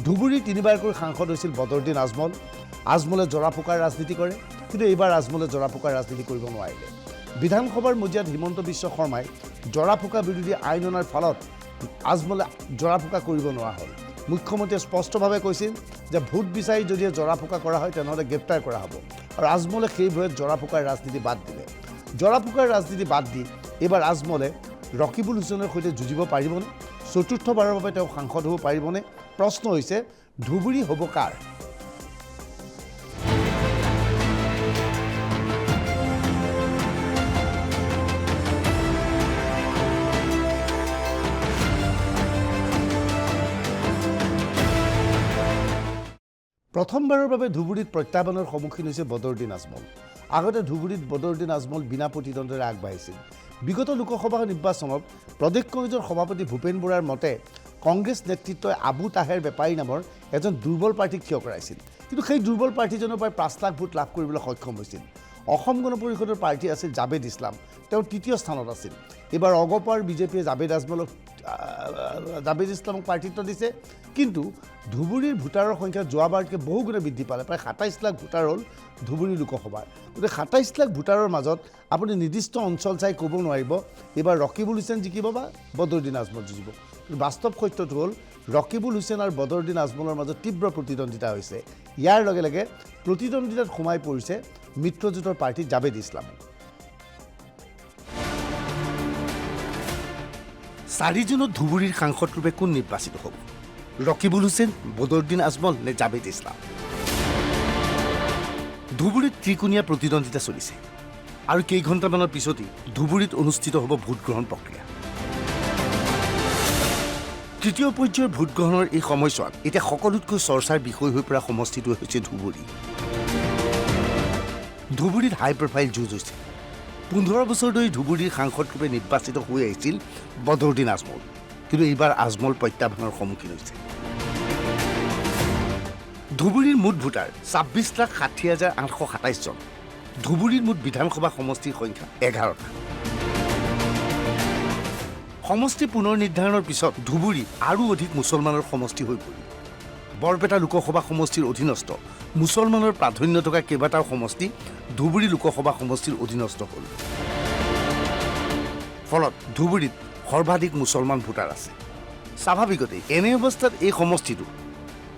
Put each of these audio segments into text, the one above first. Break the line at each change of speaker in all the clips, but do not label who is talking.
ধুবুৰী তিনিবাৰকৈ সাংসদ হৈছিল বদৰুদ্দিন আজমল। আজমলে জৰা ফুকাৰ ৰাজনীতি কৰে, কিন্তু এইবাৰ আজমলে জৰা ফুকাৰ ৰাজনীতি কৰিব নোৱাৰিলে। বিধানসভাৰ মজিয়াত হিমন্ত বিশ্ব শৰ্মাই জৰা ফুকা বিৰোধী আইন অনাৰ ফলত আজমলে জৰা ফুকা কৰিব নোৱাৰা হ'ল। মুখ্যমন্ত্ৰীয়ে স্পষ্টভাৱে কৈছিল যে ভোট বিচাৰি যদি জৰা ফুকা কৰা হয় তেনেহ'লে গ্ৰেপ্তাৰ কৰা হ'ব, আৰু আজমলে সেই ভয়ত জৰা ফুকাৰ ৰাজনীতি বাদ দিলে। জৰা ফুকাৰ ৰাজনীতি বাদ দি এইবাৰ আজমলে ৰকিবুল হুছেইনৰ সৈতে যুঁজিব পাৰিবনে? চতুৰ্থবাৰৰ বাবে তেওঁ সাংসদ হ'ব পাৰিবনে? প্ৰশ্ন হৈছে ধুবুৰী হ'ব কাৰ? প্ৰথমবাৰৰ বাবে ধুবুৰীত প্ৰত্যাহ্বানৰ সন্মুখীন হৈছে বদৰুদ্দিন আজমল। আগতে ধুবুৰীত বদৰুদ্দিন আজমল বিনা প্ৰতিদ্বন্দ্বৰে আগবাঢ়িছিল। বিগত লোকসভা নিৰ্বাচনত প্ৰদেশ কংগ্ৰেছৰ সভাপতি ভূপেন বৰাৰ মতে কংগ্ৰেছ নেতৃত্বই আবু তাহেৰ বেপাৰী নামৰ এজন দুৰ্বল প্ৰাৰ্থীক থিয় কৰাইছিল, কিন্তু সেই দুৰ্বল প্ৰাৰ্থীজনৰ পৰা ৫ লাখ ভোট লাভ কৰিবলৈ সক্ষম হৈছিল। অসম গণ পৰিষদৰ প্ৰাৰ্থী আছিল জাবেদ ইছলাম, তেওঁ তৃতীয় স্থানত আছিল। এইবাৰ অগপাৰ বিজেপিয়ে জাবেদ ইছলামক প্ৰাৰ্থিত্ব দিছে, কিন্তু ধুবুৰীৰ ভোটাৰৰ সংখ্যা যোৱাবাৰতকৈ বহুগুণে বৃদ্ধি পালে। প্ৰায় ২৭ লাখ ভোটাৰ হ'ল ধুবুৰী লোকসভাৰ। গতিকে ২৭ লাখ ভোটাৰৰ মাজত আপুনি নিৰ্দিষ্ট অঞ্চল চাই ক'ব নোৱাৰিব এইবাৰ ৰকিবুল হুছেইন জিকিব বা বদৰুদ্দিন আজমল জিকিব। বাস্তৱ সত্যটো হ'ল ৰকিবুল হুছেইন আৰু বদৰুদ্দিন আজমলৰ মাজত তীব্ৰ প্ৰতিদ্বন্দ্বিতা হৈছে। ইয়াৰ লগে লগে প্ৰতিদ্বন্দ্বিতাত সোমাই পৰিছে মিত্ৰজোঁটৰ প্ৰাৰ্থী জাবেদ ইছলাম। ৪ জুনত ধুবুৰীৰ সাংসদ ৰূপে কোন নিৰ্বাচিত হ'ব? ৰকিবুল হুছেইন, বদৰুদ্দিন আজমল নে জাবেদ ইছলাম? ধুবুৰীত ত্ৰিকোণীয়া প্ৰতিদ্বন্দ্বিতা চলিছে, আৰু কেইঘণ্টামানৰ পিছতেই ধুবুৰীত অনুষ্ঠিত হ'ব ভোটগ্ৰহণ প্ৰক্ৰিয়া। তৃতীয় পৰ্যায়ৰ ভোটগ্ৰহণৰ এই সময়ছোৱাত এতিয়া সকলোতকৈ চৰ্চাৰ বিষয় হৈ পৰা সমষ্টিটো হৈছে ধুবুৰী। ধুবুৰীত হাই প্ৰফাইল যুঁজ হৈছে। ১৫ বছৰ ধৰি ধুবুৰীৰ সাংসদৰূপে নিৰ্বাচিত হৈ আহিছিল বদৰুদ্দিন আজমল, কিন্তু এইবাৰ আজমল প্ৰত্যাহ্বানৰ সন্মুখীন হৈছে। ধুবুৰীৰ মুঠ ভোটাৰ ২৬,৬০,৮২৭ জন। ধুবুৰীৰ মুঠ বিধানসভা সমষ্টিৰ সংখ্যা ১১টা। সমষ্টি পুনৰ নিৰ্ধাৰণৰ পিছত ধুবুৰী আৰু অধিক মুছলমানৰ সমষ্টি হৈ পৰিল। বৰপেটা লোকসভা সমষ্টিৰ অধীনস্থ মুছলমানৰ প্ৰাধান্য থকা কেইবাটাও সমষ্টি ধুবুৰী লোকসভা সমষ্টিৰ অধীনস্থ হ'ল। ফলত ধুবুৰীত সৰ্বাধিক মুছলমান ভোটাৰ আছে। স্বাভাৱিকতেই এনে অৱস্থাত এই সমষ্টিটো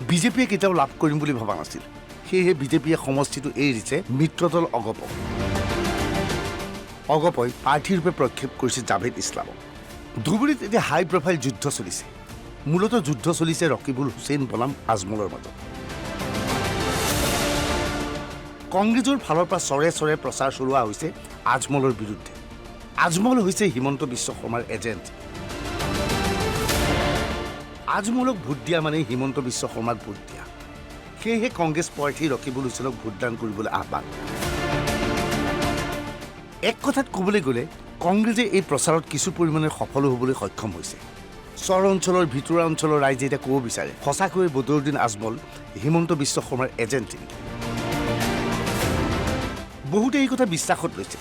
বিজেপিয়ে কেতিয়াও লাভ কৰিম বুলি ভবা নাছিল। সেয়েহে বিজেপিয়ে সমষ্টিটো এৰি দিছে মিত্ৰদল অগপক। অগপই প্ৰাৰ্থীৰূপে প্ৰক্ষেপ কৰিছে জাবেদ ইছলামক। ধুবুৰীত এতিয়া হাই প্ৰফাইল যুদ্ধ চলিছে। মূলতঃ যুদ্ধ চলিছে ৰকিবুল হুছেইন বনাম আজমলৰ মাজত। কংগ্ৰেছৰ ফালৰ পৰা চৰে চৰে প্ৰচাৰ চলোৱা হৈছে আজমলৰ বিৰুদ্ধে। আজমল হৈছে হিমন্ত বিশ্ব শৰ্মাৰ এজেণ্ট। আজমলক ভোট দিয়া মানে হিমন্ত বিশ্ব শৰ্মাক ভোট দিয়া। সেয়েহে কংগ্ৰেছ প্ৰাৰ্থী ৰকিবুল হুছেইনক ভোটদান কৰিবলৈ আহ্বান। এক কথাত ক'বলৈ গ'লে কংগ্ৰেছে এই প্ৰচাৰত কিছু পৰিমাণে সফল হ'বলৈ সক্ষম হৈছে। চৰ অঞ্চলৰ ভিতৰুৱা অঞ্চলৰ ৰাইজে এতিয়া ক'ব বিচাৰে সঁচাকৈয়ে বদৰুদ্দিন আজমল হিমন্ত বিশ্ব শৰ্মাৰ এজেণ্ট নেকি? বহুতে এই কথা বিশ্বাসত লৈছে,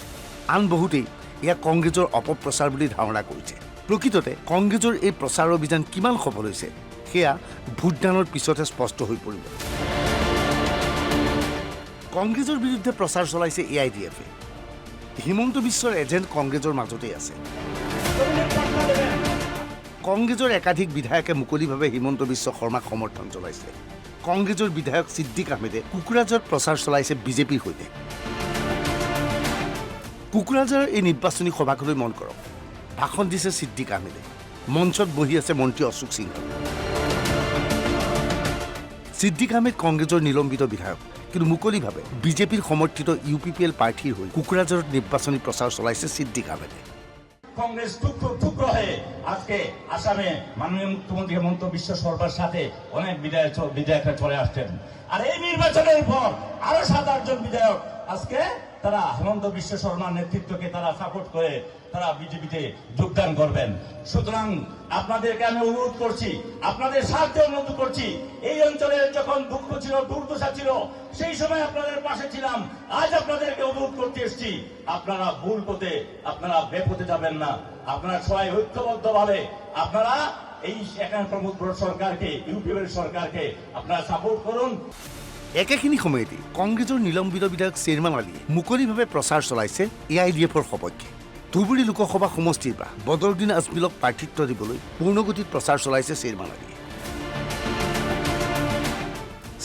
আন বহুতেই ইয়াক কংগ্ৰেছৰ অপপ্ৰচাৰ বুলি ধাৰণা কৰিছে। প্ৰকৃততে কংগ্ৰেছৰ এই প্ৰচাৰ অভিযান কিমান সফল হৈছে সেয়া ভোটদানৰ পিছতহে স্পষ্ট হৈ পৰিব। কংগ্ৰেছৰ বিৰুদ্ধে প্ৰচাৰ চলাইছে AIDF-এ। হিমন্ত বিশ্বৰ এজেণ্ট কংগ্ৰেছৰ মাজতেই আছে। কংগ্ৰেছৰ একাধিক বিধায়কে মুকলিভাৱে হিমন্ত বিশ্ব শৰ্মাক সমৰ্থন জনাইছে। কংগ্ৰেছৰ বিধায়ক ছিদ্দিক আহমেদে কোকৰাঝাৰত প্ৰচাৰ চলাইছে বিজেপিৰ সৈতে। কোকৰাঝাৰৰ এই নিৰ্বাচনী সভালৈ মন কৰক। ভাষণ দিছে ছিদ্দিক আহমেদে। মঞ্চত বহি আছে মন্ত্ৰী অশোক সিংহ। ছিদ্দিক আহমেদ কংগ্ৰেছৰ নিলম্বিত বিধায়ক, কিন্তু মুকলিভাৱে বিজেপিৰ সমৰ্থিত UPPL প্ৰাৰ্থীৰ হৈ কোকৰাঝাৰত নিৰ্বাচনী প্রচার চলাইছে ছিদ্দিক আহমেদে।
কংগ্রেস টুকরো হয়ে আজকে আসামে মাননীয় মুখ্যমন্ত্রী হেমন্ত বিশ্ব শর্মার সাথে অনেক বিধায়করা চলে আসছেন। আর এই নির্বাচনের পর আরো 7-8 জন বিধায়ক আজকে তারা হেমন্ত বিশ্ব শর্মার নেতৃত্বকে তারা সাপোর্ট করে তারা বিজেপিতে যোগদান করবেন। সুতরাং আপনাদেরকে আমি অনুরোধ করছি, আপনাদের সাহায্য অনুরোধ করছি, এই অঞ্চলে যখন দুঃখ ছিল, দুর্দশা ছিল, সেই সময় আপনাদের পাশে ছিলাম। আজ আপনাদেরকে অনুরোধ করতে এসেছি, আপনারা ভুল পথে, আপনারা বেপথে যাবেন না। আপনারা সবাই ঐক্যবদ্ধভাবে আপনারা এই এখানে প্রমোদ বড় সরকারকে ইউপিএর সরকারকে আপনারা সাপোর্ট করুন।
একেখিনি সময়তে কংগ্ৰেছৰ নিলম্বিত বিধায়ক শ্বেৰমান আলীয়ে মুকলিভাৱে প্ৰচাৰ চলাইছে AIDFৰ সপক্ষে। ধুবুৰী লোকসভা সমষ্টিৰ পৰা বদৰুদ্দিন আজমলক প্ৰাৰ্থিত্ব দিবলৈ পূৰ্ণগতিত প্ৰচাৰ চলাইছে শ্বেৰমান আলীয়ে।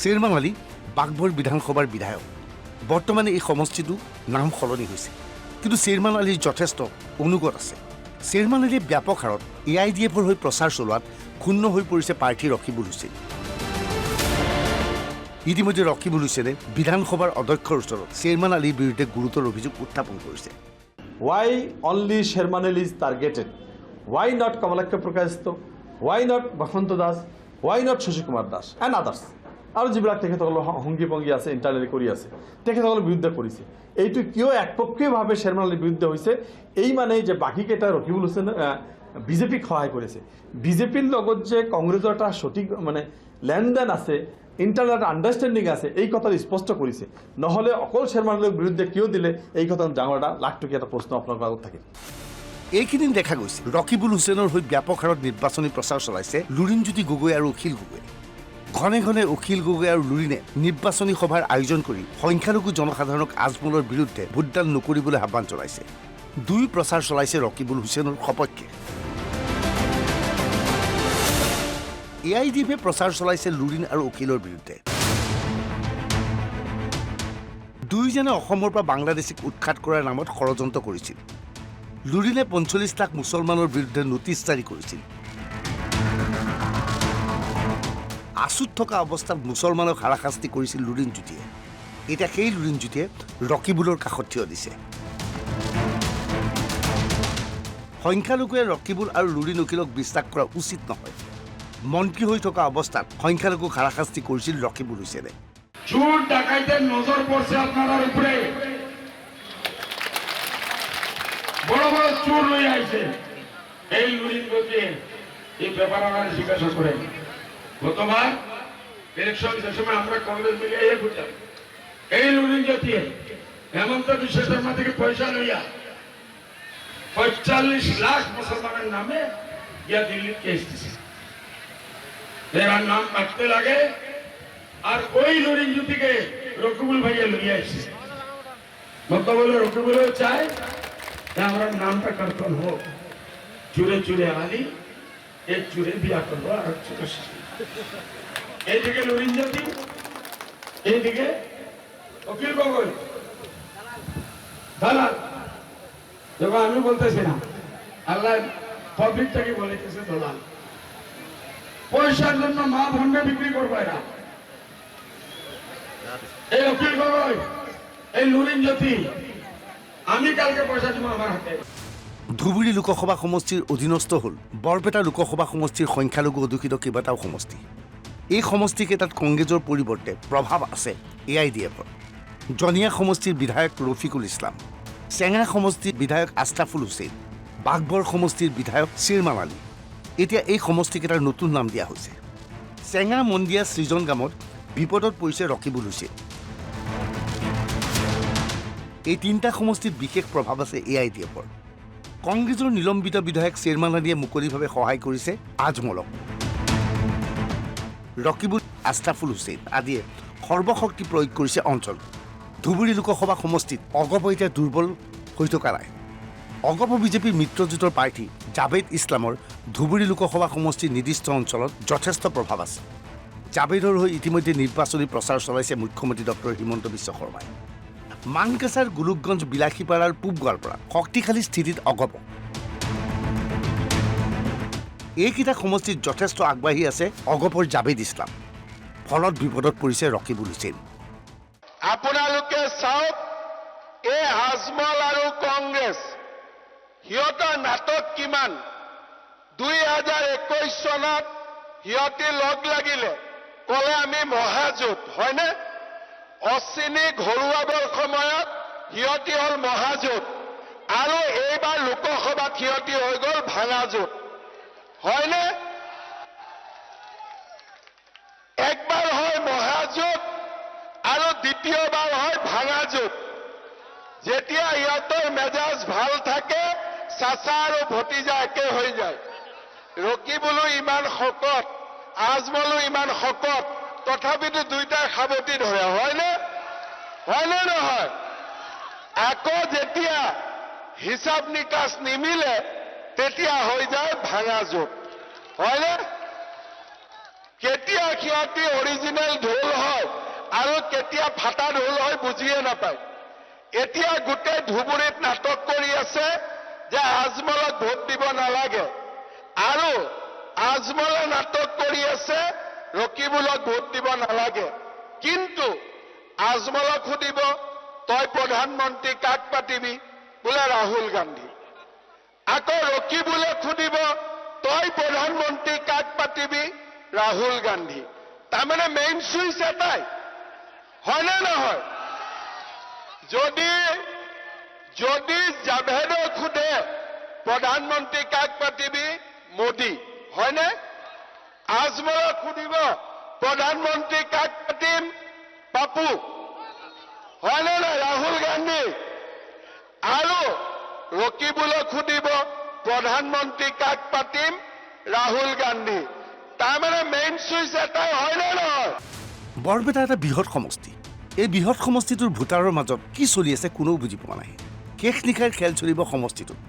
শ্বেৰমান আলী বাঘবৰ বিধানসভাৰ বিধায়ক। বৰ্তমানে এই সমষ্টিটো নাম সলনি হৈছে, কিন্তু শ্বেৰমান আলীৰ যথেষ্ট অনুগত আছে। শ্বেৰমান আলীয়ে ব্যাপক হাৰত AIDFৰ হৈ প্ৰচাৰ চলোৱাত ক্ষুণ্ণ হৈ পৰিছে প্ৰাৰ্থী ৰকিবুল হুছেইন। ইতিমধ্যে ৰকিবুল হুছেইনে বিধানসভাৰ অধ্যক্ষৰ ওচৰত শ্বেৰমান আলীৰ বিৰুদ্ধে গুৰুতৰ অভিযোগ উত্থাপন কৰিছে।
Why only Sherman Ali is targeted? Why not Kamalaksha Prakash? Why not Bhakanta Das? Why not Shashi Kumar Das and others? আৰু যিবিলাক তেখেতসকলৰ সংগী পংগী আছে, ইণ্টাৰনেলি কৰি আছে, তেখেতসকলৰ বিৰুদ্ধে কৰিছে। এইটো কিয় একপক্ষীয়ভাৱে শ্বেৰমান আলীৰ বিৰুদ্ধে হৈছে? এই মানে যে বাকীকেইটা ৰকিবুল হুছেইন বিজেপিক সহায় কৰিছে। বিজেপিৰ লগত যে কংগ্ৰেছৰ এটা সঠিক মানে লেনদেন আছে, ইণ্টাৰনেট আণ্ডাৰষ্টেণ্ডিং আছে, এই কথাটো স্পষ্ট কৰিছে। নহ'লে অকল শ্বেৰমান আলীৰ বিৰুদ্ধে কিয় দিলে, এই কথা ডাঙৰ এটা লাখটকীয়া এটা প্ৰশ্ন আপোনালোকৰ আগত থাকে।
এইকেইদিন দেখা গৈছে ৰকিবুল হুছেইনৰ হৈ ব্যাপক হাৰত নিৰ্বাচনী প্ৰচাৰ চলাইছে লুৰিণজ্যোতি গগৈ আৰু অখিল গগৈ। ঘনে ঘনে অখিল গগৈ আৰু লুৰিণে নিৰ্বাচনী সভাৰ আয়োজন কৰি সংখ্যালঘু জনসাধাৰণক আজমলৰ বিৰুদ্ধে ভোটদান নকৰিবলৈ আহ্বান জনাইছে। দুই প্ৰচাৰ চলাইছে ৰকিবুল হুছেইনৰ সপক্ষে। AIDFে প্ৰচাৰ চলাইছে লুৰিণ আৰু অখিলৰ বিৰুদ্ধে। দুয়োজনে অসমৰ পৰা বাংলাদেশীক উৎখাত কৰাৰ নামত ষড়যন্ত্ৰ কৰিছিল। লুৰিণে ৪৫ লাখ মুছলমানৰ বিৰুদ্ধে নোটিছ জাৰি কৰিছিল। আছুত থকা অৱস্থাত মুছলমানক হাৰাশাস্তি কৰিছিল লুৰিণজ্যোতিয়ে। এতিয়া সেই লুৰিণজ্যোতিয়ে ৰকিবুলৰ কাষত থিয় দিছে। সংখ্যালঘুৱে ৰকিবুল আৰু লুৰিণ অখিলক বিশ্বাস কৰা উচিত নহয়। মন্ত্ৰী হৈ থকা অৱস্থাত সংখ্যালঘুক হাৰাশাস্তি কৰিছিল ৰকিবুল হুছেইনে।
চোর ডাকাইতের নজর পড়ছে আপনার উপরে, বড় বড় চোর লই আইছে। এই লুরিন গতিয়ে এই ব্যাপার আমার জিজ্ঞাসা করে গতবার ইলেকশন যে সময় আমরা কংগ্রেস মিলে এই ঘুরতাম, এই লুরিন গতিয়ে হেমন্ত বিশ্ব শর্মা থেকে পয়সা লইয়া ৪৫ লাখ মুসলমানের নামে গিয়া দিল্লি কেস দিছে। এরা নাম কাটতে লাগে আর ওই লুরিণজ্যোতিকে রকিবুল ভাইয়া লইয়া আসছে। বক্তব্য রকিবুল চায় যে আমরা নামটা কর্তন হোক, চুরে চুরে আলি এক চুরে বিয়া করবো আর চুরে। এইদিকে লুরিণজ্যোতি, এইদিকে অখিল গগৈ দালাল। দেখো আমি বলতেছি না, আল্লাহ পাবলিকটাকে বলেছে দালাল। পয়সার জন্য মা ভন্ডে বিক্রি করবো এরা। এই অখিল গগৈ, এই লুরিণজ্যোতি, আমি কালকে পয়সা দিব আমার হাতে।
ধুবুৰী লোকসভা সমষ্টিৰ অধীনস্থ হ'ল বৰপেটা লোকসভা সমষ্টিৰ সংখ্যালঘু অধ্যুষিত কেইবাটাও সমষ্টি। এই সমষ্টিকেইটাত কংগ্ৰেছৰ পৰিৱৰ্তে প্ৰভাৱ আছে AIDFৰ। জনিয়া সমষ্টিৰ বিধায়ক ৰফিকুল ইছলাম, চেঙা সমষ্টিৰ বিধায়ক আছৰাফুল হুছেইন, বাঘবৰ সমষ্টিৰ বিধায়ক শ্বেৰমান আলী। এতিয়া এই সমষ্টিকেইটাৰ নতুন নাম দিয়া হৈছে। চেঙা মন্দিয়া সৃজন গামত বিপদত পৰিছে ৰকিবুল হুছেইন। এই তিনিটা সমষ্টিত বিশেষ প্ৰভাৱ আছে AIDFৰ। কংগ্ৰেছৰ নিলম্বিত বিধায়ক শ্বেৰমান আলীয়ে মুকলিভাৱে সহায় কৰিছে আজমলক। ৰকিবুল, আছৰাফুল হুছেইন আদিয়ে সৰ্বশক্তি প্ৰয়োগ কৰিছে অঞ্চল। ধুবুৰী লোকসভা সমষ্টিত অগপ এতিয়া দুৰ্বল হৈ থকা নাই। অগপ বিজেপিৰ মিত্ৰজোঁটৰ প্ৰাৰ্থী জাভেদ ইছলামৰ ধুবুৰী লোকসভা সমষ্টিৰ নিৰ্দিষ্ট অঞ্চলত যথেষ্ট প্ৰভাৱ আছে। জাভেদৰ হৈ ইতিমধ্যে নিৰ্বাচনী প্ৰচাৰ চলাইছে মুখ্যমন্ত্ৰী ডক্টৰ হিমন্ত বিশ্ব শৰ্মাই। মানকাছাৰ গোলোকগঞ্জ বিলাসীপাৰাৰ পূব গোৱালপাৰা শক্তিশালী স্থিতিত অগপ। এইকেইটা সমষ্টিত যথেষ্ট আগবাঢ়ি আছে অগপৰ জাভেদ ইছলাম। ফলত বিপদত পৰিছে ৰকিবুল হুছেইন।
আপোনালোকে চাওক, এই আজমল আৰু কংগ্ৰেছ সিহঁতৰ নাটক কিমান। 2021 চনত সিহঁতি লগ লাগিলে, ক'লে আমি মহাজোঁট, হয়নে? অশ্বিনী ঘৰুৱাবৰ সময়ত সিহঁতি হ'ল মহাজোঁট, আৰু এইবাৰ লোকসভাত সিহঁতি হৈ গ'ল ভাঙাজোঁট, হয়নে? একবাৰ হয় মহাজোঁট আৰু দ্বিতীয়বাৰ হয় ভাঙাজোঁট। যেতিয়া ইহঁতৰ মেজাজ ভাল থাকে, চাচা আৰু ভতিজা একে হৈ যায়। ৰকিবুলো ইমান শকত, আজমলো ইমান শকত, তথাপিতো দুইটাই সাৱটি ধৰে, হয়নে? হয়নে নহয়? আকৌ যেতিয়া হিচাপ নিকাচ নিমিলে তেতিয়া হৈ যায় ভাঙা জোক, হয়নে? কেতিয়া সিহঁতি অৰিজিনেল ঢোল হয় আৰু কেতিয়া ফাটা ঢোল হয় বুজিয়ে নাপায়। এতিয়া গোটেই ধুবুৰীত নাটক কৰি আছে যে আজমলক ভোট দিব নালাগে, আৰু আজমলে নাটক কৰি আছে ৰকিবুলক ভোট দিব নালাগে। কিন্তু আজমলক সুধিব তই প্ৰধানমন্ত্ৰী কাক পাতিবি, বোলে ৰাহুল গান্ধী। আকৌ ৰকিবুলক সুধিব তই প্ৰধানমন্ত্ৰী কাক পাতিবি, ৰাহুল গান্ধী। তাৰমানে মেইন চুইচ এটাই, হয়নে নহয়? যদি জাভেদক সোধে প্ৰধানমন্ত্ৰী কাক পাতিবি, মোদী, হয়নে? আজমলক সুধিব প্ৰধানমন্ত্ৰী কাক পাতিম, পাপু, হয়নে নহয়, ৰাহুল গান্ধী। আৰু ৰকিবুলক সুধিব প্ৰধানমন্ত্ৰী কাক পাতিম, ৰাহুল গান্ধী। তাৰমানে মেইন চুইচ এটাই, হয়নে নহয়?
বৰপেটা এটা বৃহৎ সমষ্টি। এই বৃহৎ সমষ্টিটোৰ ভোটাৰৰ মাজত কি চলি আছে কোনেও বুজি পোৱা নাই। শেষ নিশাৰ খেল চলিব সমষ্টিটোত।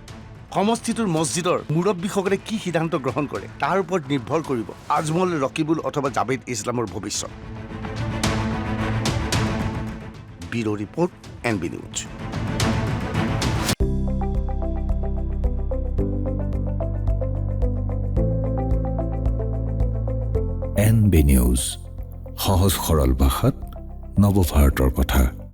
সমষ্টিটোৰ মছজিদৰ মুৰব্বীসকলে কি সিদ্ধান্ত গ্ৰহণ কৰে তাৰ ওপৰত নিৰ্ভৰ কৰিব আজমল, ৰকিবুল অথবা জাভেদ ইছলামৰ ভৱিষ্যত। Bureau report, NB news.
NB news, সহজ সৰল ভাষাত নৱভাৰতৰ কথা।